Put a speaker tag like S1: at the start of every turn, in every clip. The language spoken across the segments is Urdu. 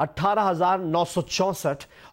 S1: 18,964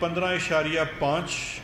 S2: 15.5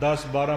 S2: 10, 12,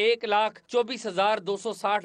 S3: 1,24,260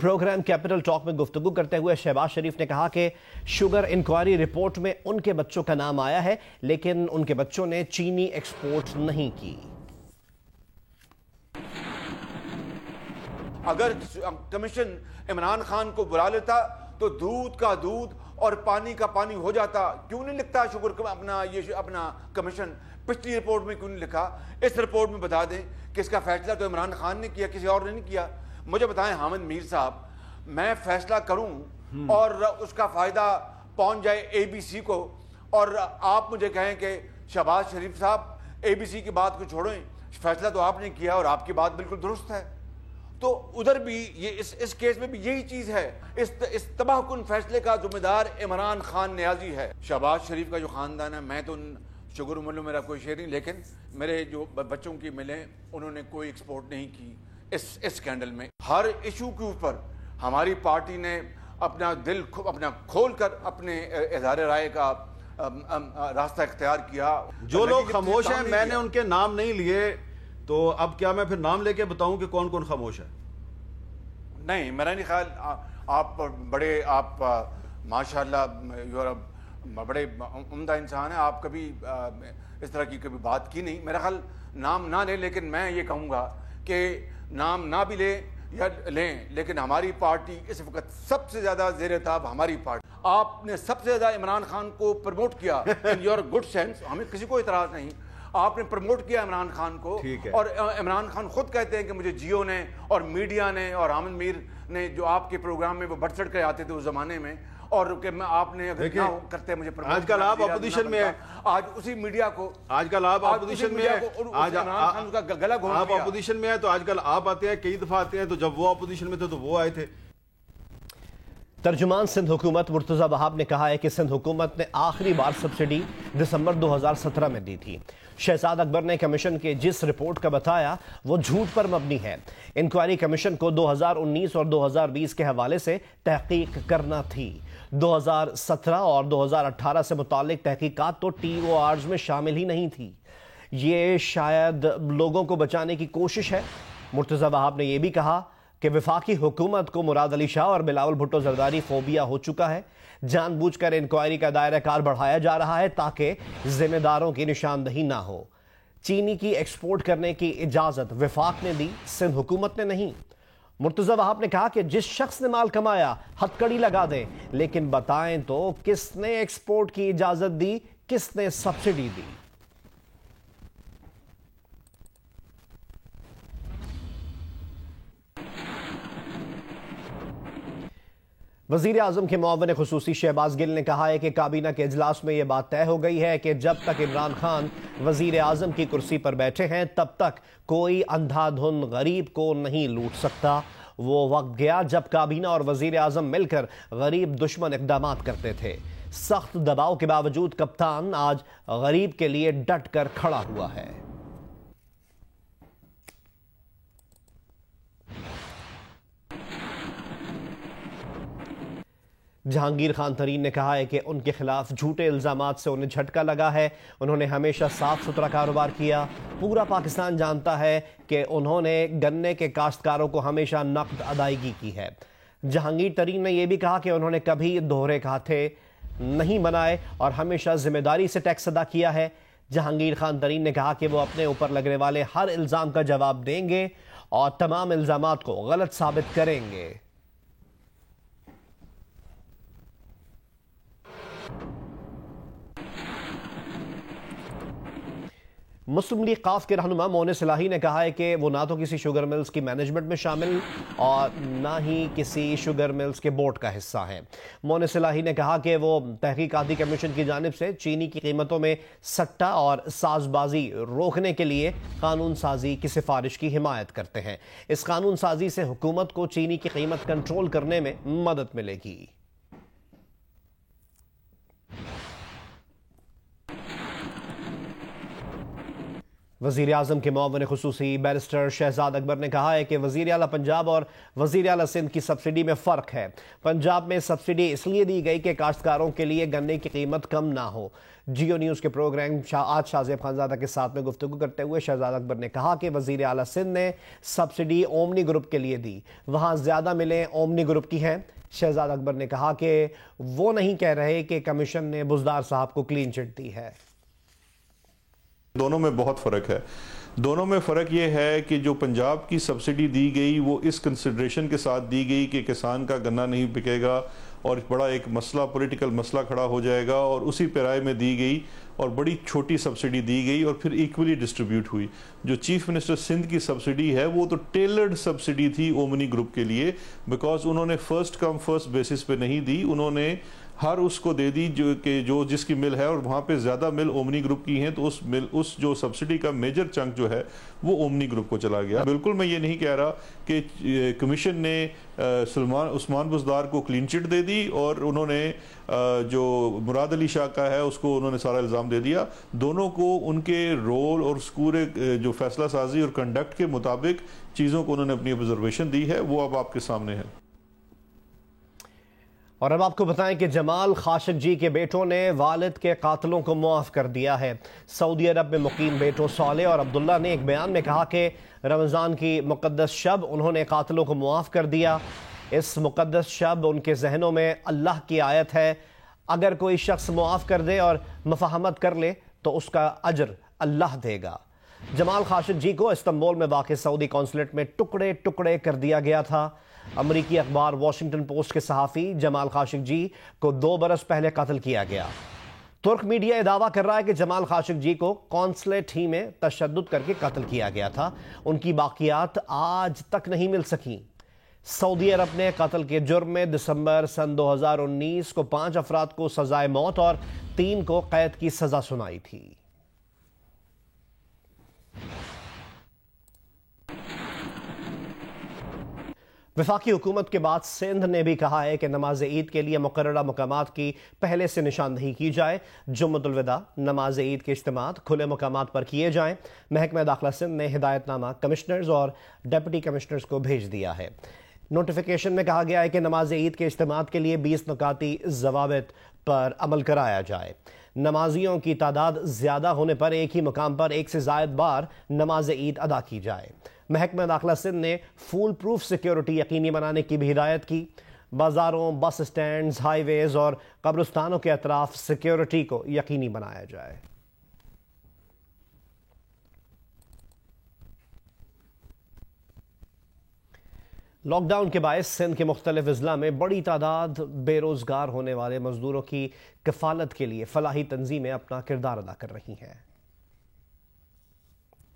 S1: پروگرام کیپٹل ٹاک میں گفتگو کرتے ہوئے شہباز شریف نے کہا کہ شوگر انکوائری رپورٹ میں ان کے بچوں کا نام آیا ہے لیکن ان کے بچوں نے چینی ایکسپورٹ نہیں کی.
S4: اگر کمیشن عمران خان کو بلا لیتا تو دودھ کا دودھ اور پانی کا پانی ہو جاتا. کیوں نہیں لکھتا شوگر اپنا کمیشن؟ پچھلی رپورٹ میں کیوں نہیں لکھا؟ اس رپورٹ میں بتا دیں کہ اس کا فیصلہ تو عمران خان نے کیا, کسی اور نے نہیں کیا. مجھے بتائیں حامد میر صاحب, میں فیصلہ کروں اور اس کا فائدہ پہنچ جائے اے بی سی کو, اور آپ مجھے کہیں کہ شہباز شریف صاحب اے بی سی کی بات کو چھوڑیں, فیصلہ تو آپ نے کیا اور آپ کی بات بالکل درست ہے. تو ادھر بھی یہ اس کیس میں بھی یہی چیز ہے. اس تباہ کن فیصلے کا ذمہ دار عمران خان نیازی ہے. شہباز شریف کا جو خاندان ہے, میں تو شگر ملو میرا کوئی شعر نہیں, لیکن میرے جو بچوں کی ملیں انہوں نے کوئی ایکسپورٹ نہیں کی اس اسکینڈل میں. ہر ایشو کے اوپر ہماری پارٹی نے اپنا دل اپنا کھول کر اپنے اظہار رائے کا راستہ اختیار کیا.
S5: جو لوگ خاموش ہیں, میں نے ان کے نام نہیں لیے, تو اب کیا میں پھر نام لے کے بتاؤں کہ کون کون خاموش ہے؟
S4: نہیں, میرا نہیں خیال. آپ ماشاءاللہ بڑے عمدہ انسان ہیں, آپ کبھی اس طرح کی کبھی بات کی نہیں. میرا خیال نام نہ لیں, لیکن میں یہ کہوں گا کہ نام نہ بھی لیں یا لیں, لیکن ہماری پارٹی اس وقت سب سے زیادہ زیر طاب ہماری پارٹی. آپ نے سب سے زیادہ عمران خان کو پروموٹ کیا ان یور گڈ سینس, ہمیں کسی کو اعتراض نہیں. آپ نے پروموٹ کیا عمران خان کو, اور عمران خان خود کہتے ہیں کہ مجھے جیو نے اور میڈیا نے اور حامد میر نے جو آپ کے پروگرام میں وہ بڑھ چڑھ کے آتے تھے اس زمانے میں, اور کہ آپ نے اگر نہ کرتے مجھے
S5: آج کل آپ اپوزیشن میں ہیں,
S4: آج اسی میڈیا کو
S5: آج کل آپ اپوزیشن میں ہیں,
S4: آج عمران خان کا گلا گھونٹ
S5: آپ اپوزیشن میں ہیں, تو آج کل آپ آتے ہیں, کئی دفعہ آتے ہیں, تو جب وہ اپوزیشن میں تھے تو وہ آئے تھے.
S1: ترجمان سندھ حکومت مرتضی وہاب نے کہا ہے کہ سندھ حکومت نے آخری بار سبسڈی دسمبر 2017 میں دی تھی. شہزاد اکبر نے کمیشن کے جس رپورٹ کا بتایا وہ جھوٹ پر مبنی ہے. انکوائری کمیشن کو 2019 اور 2020 کے حوالے سے تحقیق کرنا تھی. 2017 اور 2018 سے متعلق تحقیقات تو ٹی او آرز میں شامل ہی نہیں تھی. یہ شاید لوگوں کو بچانے کی کوشش ہے. مرتضی وہاب نے یہ بھی کہا کہ وفاقی حکومت کو مراد علی شاہ اور بلاول بھٹو زرداری فوبیا ہو چکا ہے. جان بوجھ کر انکوائری کا دائرہ کار بڑھایا جا رہا ہے تاکہ ذمہ داروں کی نشاندہی نہ ہو. چینی کی ایکسپورٹ کرنے کی اجازت وفاق نے دی, سندھ حکومت نے نہیں. مرتضی وہاب نے کہا کہ جس شخص نے مال کمایا ہتھ کڑی لگا دیں, لیکن بتائیں تو کس نے ایکسپورٹ کی اجازت دی, کس نے سبسڈی دی. وزیر اعظم کے معاون خصوصی شہباز گل نے کہا ہے کہ کابینہ کے اجلاس میں یہ بات طے ہو گئی ہے کہ جب تک عمران خان وزیر اعظم کی کرسی پر بیٹھے ہیں تب تک کوئی اندھا دھند غریب کو نہیں لوٹ سکتا. وہ وقت گیا جب کابینہ اور وزیر اعظم مل کر غریب دشمن اقدامات کرتے تھے. سخت دباؤ کے باوجود کپتان آج غریب کے لیے ڈٹ کر کھڑا ہوا ہے. جہانگیر خان ترین نے کہا ہے کہ ان کے خلاف جھوٹے الزامات سے انہیں جھٹکا لگا ہے. انہوں نے ہمیشہ صاف ستھرا کاروبار کیا. پورا پاکستان جانتا ہے کہ انہوں نے گنے کے کاشتکاروں کو ہمیشہ نقد ادائیگی کی ہے. جہانگیر ترین نے یہ بھی کہا کہ انہوں نے کبھی دوہرے کھاتے نہیں بنائے اور ہمیشہ ذمہ داری سے ٹیکس ادا کیا ہے. جہانگیر خان ترین نے کہا کہ وہ اپنے اوپر لگنے والے ہر الزام کا جواب دیں گے اور تمام الزامات کو غلط ثابت کریں گے. مسلم لیگ قاف کے رہنما مونس الہی نے کہا ہے کہ وہ نہ تو کسی شوگر ملز کی مینجمنٹ میں شامل اور نہ ہی کسی شوگر ملز کے بورڈ کا حصہ ہیں. مونس الہی نے کہا کہ وہ تحقیقاتی کمیشن کی جانب سے چینی کی قیمتوں میں سٹہ اور ساز بازی روکنے کے لیے قانون سازی کی سفارش کی حمایت کرتے ہیں. اس قانون سازی سے حکومت کو چینی کی قیمت کنٹرول کرنے میں مدد ملے گی. وزیر اعظم کے معاون خصوصی بیرسٹر شہزاد اکبر نے کہا ہے کہ وزیر اعلیٰ پنجاب اور وزیر اعلیٰ سندھ کی سبسڈی میں فرق ہے۔ پنجاب میں سبسڈی اس لیے دی گئی کہ کاشتکاروں کے لیے گنے کی قیمت کم نہ ہو۔ جیو نیوز کے پروگرام آج شاہ زیب خانزادہ کے ساتھ میں گفتگو کرتے ہوئے شہزاد اکبر نے کہا کہ وزیر اعلیٰ سندھ نے سبسڈی اومنی گروپ کے لیے دی، وہاں زیادہ ملیں اومنی گروپ کی ہیں۔ شہزاد اکبر نے کہا کہ وہ نہیں کہہ رہے کہ کمیشن نے بزدار صاحب کو کلین چٹ دی ہے۔
S2: دونوں میں بہت فرق ہے۔ دونوں میں فرق یہ ہے کہ جو پنجاب کی سبسڈی دی گئی وہ اس کنسیڈریشن کے ساتھ دی گئی کہ کسان کا گنا نہیں بکے گا اور بڑا ایک مسئلہ پولیٹیکل مسئلہ کھڑا ہو جائے گا، اور اسی پیرائے میں دی گئی اور بڑی چھوٹی سبسڈی دی گئی اور پھر ایکولی ڈسٹریبیوٹ ہوئی۔ جو چیف منسٹر سندھ کی سبسڈی ہے وہ تو ٹیلرڈ سبسڈی تھی اومنی گروپ کے لیے، بیکاز انہوں نے فرسٹ کم فرسٹ بیسس پہ نہیں دی، انہوں نے ہر اس کو دے دی جو جس کی مل ہے، اور وہاں پہ زیادہ مل اومنی گروپ کی ہیں تو اس جو سبسڈی کا میجر چنک جو ہے وہ اومنی گروپ کو چلا گیا۔ بالکل میں یہ نہیں کہہ رہا کہ کمیشن نے عثمان بزدار کو کلین چٹ دے دی اور انہوں نے جو مراد علی شاہ کا ہے اس کو انہوں نے سارا الزام دے دیا۔ دونوں کو ان کے رول اور پورے جو فیصلہ سازی اور کنڈکٹ کے مطابق چیزوں کو انہوں نے اپنی آبزرویشن دی ہے، وہ اب آپ کے سامنے ہے۔
S1: اور اب آپ کو بتائیں کہ جمال خاشق جی کے بیٹوں نے والد کے قاتلوں کو معاف کر دیا ہے۔ سعودی عرب میں مقیم بیٹوں صالح اور عبداللہ نے ایک بیان میں کہا کہ رمضان کی مقدس شب انہوں نے قاتلوں کو معاف کر دیا۔ اس مقدس شب ان کے ذہنوں میں اللہ کی آیت ہے، اگر کوئی شخص معاف کر دے اور مفاہمت کر لے تو اس کا اجر اللہ دے گا۔ جمال خاشق جی کو استنبول میں واقع سعودی قونصلیٹ میں ٹکڑے ٹکڑے کر دیا گیا تھا۔ امریکی اخبار واشنگٹن پوسٹ کے صحافی جمال خاشق جی کو 2 برس پہلے قتل کیا گیا۔ ترک میڈیا یہ دعویٰ کر رہا ہے کہ جمال خاشق جی کو قونصلیٹ ہی میں تشدد کر کے قتل کیا گیا تھا۔ ان کی باقیات آج تک نہیں مل سکیں۔ سعودی عرب نے قتل کے جرم میں دسمبر سن 2019 کو 5 افراد کو سزائے موت اور 3 کو قید کی سزا سنائی تھی۔ وفاقی حکومت کے بعد سندھ نے بھی کہا ہے کہ نماز عید کے لیے مقررہ مقامات کی پہلے سے نشاندہی کی جائے۔ جمعۃ الوداع، نماز عید کے اجتماعات کھلے مقامات پر کیے جائیں۔ محکمہ داخلہ سندھ نے ہدایت نامہ کمشنرز اور ڈپٹی کمشنرز کو بھیج دیا ہے۔ نوٹیفیکیشن میں کہا گیا ہے کہ نماز عید کے اجتماعات کے لیے 20 نکاتی ضوابط پر عمل کرایا جائے۔ نمازیوں کی تعداد زیادہ ہونے پر ایک ہی مقام پر ایک سے زائد بار نماز عید ادا کی جائے۔ محکمہ داخلہ سندھ نے فول پروف سیکیورٹی یقینی بنانے کی بھی ہدایت کی۔ بازاروں، بس اسٹینڈز، ہائی ویز اور قبرستانوں کے اطراف سیکیورٹی کو یقینی بنایا جائے۔ لاک ڈاؤن کے باعث سندھ کے مختلف اضلاع میں بڑی تعداد بے روزگار ہونے والے مزدوروں کی کفالت کے لیے فلاحی تنظیمیں اپنا کردار ادا کر رہی ہیں۔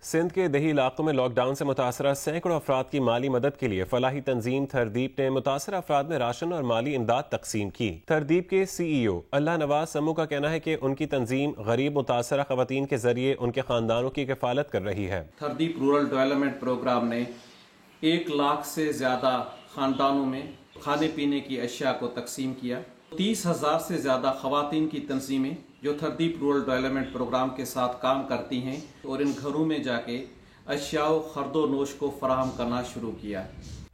S6: سندھ کے دیہی علاقوں میں لاک ڈاؤن سے متاثرہ سینکڑوں افراد کی مالی مدد کے لیے فلاحی تنظیم تھردیپ نے متاثرہ افراد میں راشن اور مالی امداد تقسیم کی۔ تھردیپ کے سی ای او اللہ نواز سمو کا کہنا ہے کہ ان کی تنظیم غریب متاثرہ خواتین کے ذریعے ان کے خاندانوں کی کفالت کر رہی ہے۔
S7: تھردیپ رورل ڈیولپمنٹ پروگرام نے 1 لاکھ سے زیادہ خاندانوں میں کھانے پینے کی اشیاء کو تقسیم کیا۔ 30,000 سے زیادہ خواتین کی تنظیمیں جو تھردیپ رورل ڈیولپمنٹ پروگرام کے ساتھ کام کرتی ہیں اور ان گھروں میں جا کے اشیاء و خرد و نوش کو فراہم کرنا شروع کیا۔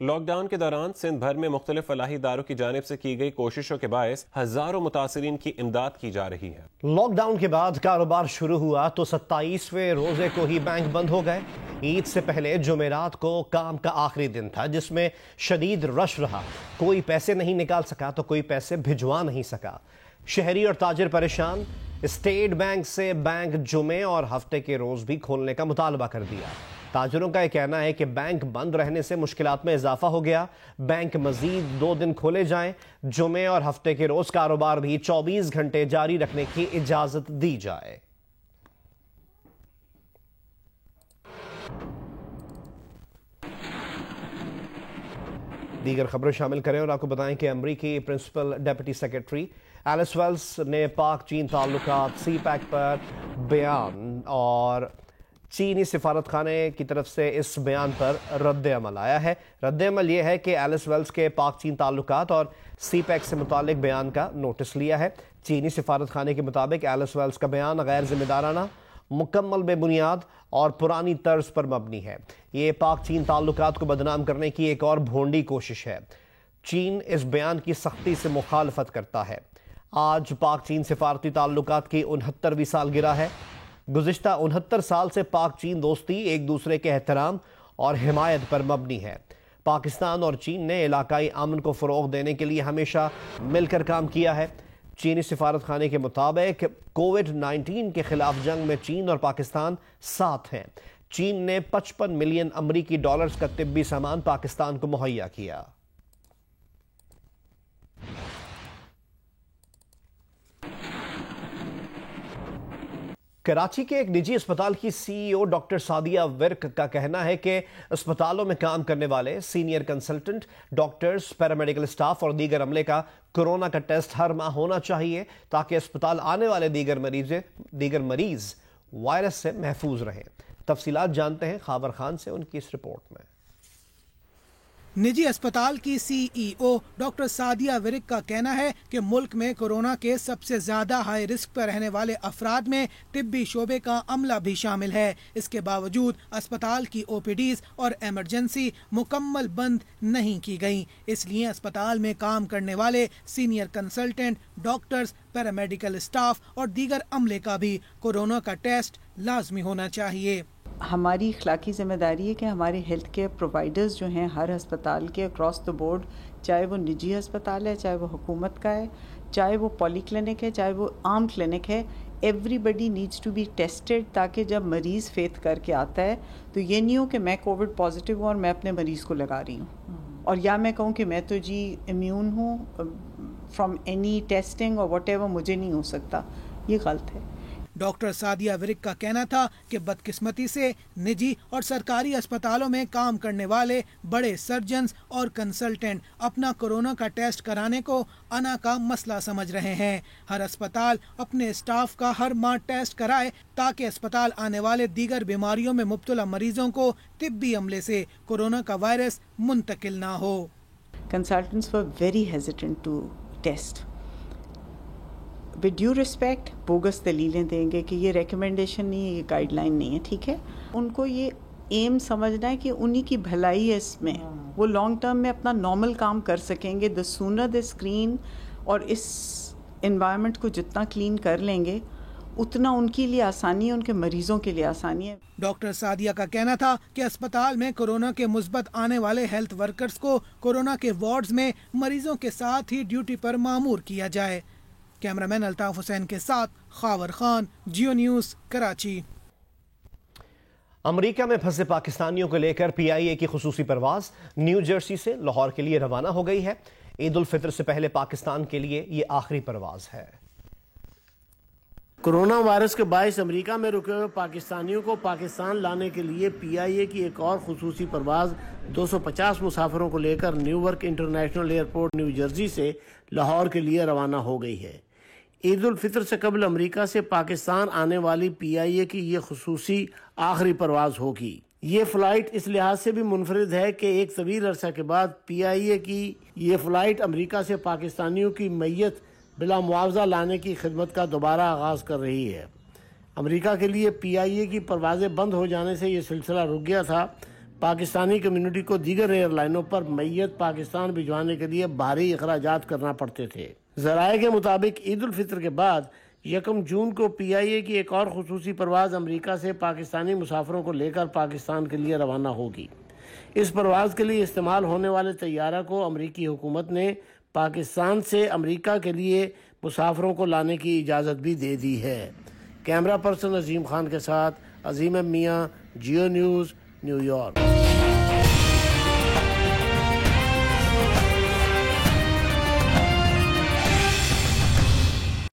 S6: لاک ڈاؤن کے دوران سندھ بھر میں مختلف فلاحی اداروں کی جانب سے کی گئی کوششوں کے باعث ہزاروں متاثرین کی امداد کی جا رہی ہے۔
S1: لاک ڈاؤن کے بعد کاروبار شروع ہوا تو 27ویں روزے کو ہی بینک بند ہو گئے۔ عید سے پہلے جمعرات کو کام کا آخری دن تھا جس میں شدید رش رہا۔ کوئی پیسے نہیں نکال سکا تو کوئی پیسے بھجوا نہیں سکا۔ شہری اور تاجر پریشان۔ اسٹیٹ بینک سے بینک جمعے اور ہفتے کے روز بھی کھولنے کا مطالبہ کر دیا۔ تاجروں کا یہ کہنا ہے کہ بینک بند رہنے سے مشکلات میں اضافہ ہو گیا۔ بینک مزید 2 دن کھولے جائیں، جمعے اور ہفتے کے روز کاروبار بھی 24 گھنٹے جاری رکھنے کی اجازت دی جائے۔ دیگر خبریں شامل کریں اور آپ کو بتائیں کہ امریکی principal deputy secretary Alice Wells نے پاک چین تعلقات سی پیک پر بیان اور چینی سفارت خانے کی طرف سے اس بیان پر رد عمل آیا ہے۔ رد عمل یہ ہے کہ ایلس ویلز کے پاک چین تعلقات اور سی پیک سے متعلق بیان کا نوٹس لیا ہے۔ چینی سفارت خانے کے مطابق ایلس ویلز کا بیان غیر ذمہ دارانہ مکمل بے بنیاد اور پرانی طرز پر مبنی ہے۔ یہ پاک چین تعلقات کو بدنام کرنے کی ایک اور بھونڈی کوشش ہے۔ چین اس بیان کی سختی سے مخالفت کرتا ہے۔ آج پاک چین سفارتی تعلقات کی 69ویں سالگرہ ہے۔ گزشتہ 69 سال سے پاک چین دوستی ایک دوسرے کے احترام اور حمایت پر مبنی ہے۔ پاکستان اور چین نے علاقائی امن کو فروغ دینے کے لیے ہمیشہ مل کر کام کیا ہے۔ چینی سفارت خانے کے مطابق کووڈ-19 کے خلاف جنگ میں چین اور پاکستان ساتھ ہیں۔ چین نے 55 ملین امریکی ڈالرز کا طبی سامان پاکستان کو مہیا کیا۔ کراچی کے ایک نجی اسپتال کی سی ای او ڈاکٹر سعدیہ ورک کا کہنا ہے کہ اسپتالوں میں کام کرنے والے senior consultant, doctors, paramedical staff اور دیگر عملے کا کورونا کا ٹیسٹ ہر ماہ ہونا چاہیے تاکہ اسپتال آنے والے دیگر مریض وائرس سے محفوظ رہیں۔ تفصیلات جانتے ہیں خاور خان سے ان کی اس رپورٹ میں۔
S8: نجی اسپتال کی سی ای او ڈاکٹر سعدیہ ورک کا کہنا ہے کہ ملک میں کورونا کے سب سے زیادہ ہائی رسک پر رہنے والے افراد میں طبی شعبے کا عملہ بھی شامل ہے۔ اس کے باوجود اسپتال کی او پی ڈیز اور ایمرجنسی مکمل بند نہیں کی گئیں، اس لیے اسپتال میں کام کرنے والے senior consultant, doctors, paramedical staff اور دیگر عملے کا بھی کورونا کا ٹیسٹ لازمی ہونا چاہیے۔
S9: ہماری اخلاقی ذمہ داری ہے کہ ہمارے ہیلتھ کیئر پرووائڈرز جو ہیں ہر ہسپتال کے اکراس دا بورڈ، چاہے وہ نجی ہسپتال ہے، چاہے وہ حکومت کا ہے، چاہے وہ پولی کلینک ہے، چاہے وہ عام کلینک ہے، everybody needs to be tested تاکہ جب مریض فیتھ کر کے آتا ہے تو یہ نہیں ہو کہ میں کووڈ پازیٹیو ہوں اور میں اپنے مریض کو لگا رہی ہوں، اور یا میں کہوں کہ میں تو جی امیون ہوں فرام اینی ٹیسٹنگ اور واٹ ایور، مجھے نہیں ہو سکتا، یہ غلط ہے۔
S8: ڈاکٹر سعدیہ ورک کا کہنا تھا کہ بدقسمتی سے نجی اور سرکاری اسپتالوں میں کام کرنے والے بڑے سرجنز اور کنسلٹنٹ اپنا کورونا کا ٹیسٹ کرانے کو انا کا مسئلہ سمجھ رہے ہیں۔ ہر اسپتال اپنے اسٹاف کا ہر ماہ ٹیسٹ کرائے تاکہ اسپتال آنے والے دیگر بیماریوں میں مبتلا مریضوں کو طبی عملے سے کورونا کا وائرس منتقل نہ ہو۔
S9: Consultants were very hesitant to test. With due respect, bogus دلیلیں دیں گے کہ یہ ریکمنڈیشن نہیں ہے، یہ گائیڈ لائن نہیں ہے، ٹھیک ہے۔ ان کو یہ ایم سمجھنا ہے کہ انہی کی بھلائی ہے اس میں، وہ لانگ ٹرم میں اپنا نارمل کام کر سکیں گے۔ the sooner they screen اور اس انوائرمنٹ کو جتنا کلین کر لیں گے اتنا ان کے لیے آسانی ہے، ان کے مریضوں کے لیے آسانی ہے۔
S8: ڈاکٹر سعدیہ کا کہنا تھا کہ اسپتال میں کورونا کے مثبت آنے والے ہیلتھ ورکرز کو کورونا کے وارڈز میں مریضوں کے ساتھ ہی ڈیوٹی پر مامور کیا جائے۔ کیمرامین الطاف حسین کے ساتھ خاور خان، جیو نیوز، کراچی۔
S1: امریکہ میں پھنسے پاکستانیوں کو لے کر پی آئی اے کی خصوصی پرواز نیو جرسی سے لاہور کے لیے روانہ ہو گئی ہے۔ عید الفطر سے پہلے پاکستان کے لیے یہ آخری پرواز ہے۔
S10: کورونا وائرس کے باعث امریکہ میں رکے ہوئے پاکستانیوں کو پاکستان لانے کے لیے پی آئی اے کی ایک اور خصوصی پرواز 250 مسافروں کو لے کر new work international airport new Jersey سے لاہور کے لیے روانہ ہو گئی ہے۔ عید الفطر سے قبل امریکہ سے پاکستان آنے والی پی آئی اے کی یہ خصوصی آخری پرواز ہوگی۔ یہ فلائٹ اس لحاظ سے بھی منفرد ہے کہ ایک طویل عرصہ کے بعد پی آئی اے کی یہ فلائٹ امریکہ سے پاکستانیوں کی میت بلا معاوضہ لانے کی خدمت کا دوبارہ آغاز کر رہی ہے۔ امریکہ کے لیے پی آئی اے کی پروازیں بند ہو جانے سے یہ سلسلہ رک گیا تھا۔ پاکستانی کمیونٹی کو دیگر ایئر لائنوں پر میت پاکستان بھجوانے کے لیے بھاری اخراجات کرنا پڑتے تھے۔ ذرائع کے مطابق عید الفطر کے بعد 1 جون کو پی آئی اے کی ایک اور خصوصی پرواز امریکہ سے پاکستانی مسافروں کو لے کر پاکستان کے لیے روانہ ہوگی۔ اس پرواز کے لیے استعمال ہونے والے طیارہ کو امریکی حکومت نے پاکستان سے امریکہ کے لیے مسافروں کو لانے کی اجازت بھی دے دی ہے۔ کیمرہ پرسن عظیم خان کے ساتھ عظیم میاں، جیو نیوز، نیو یارک۔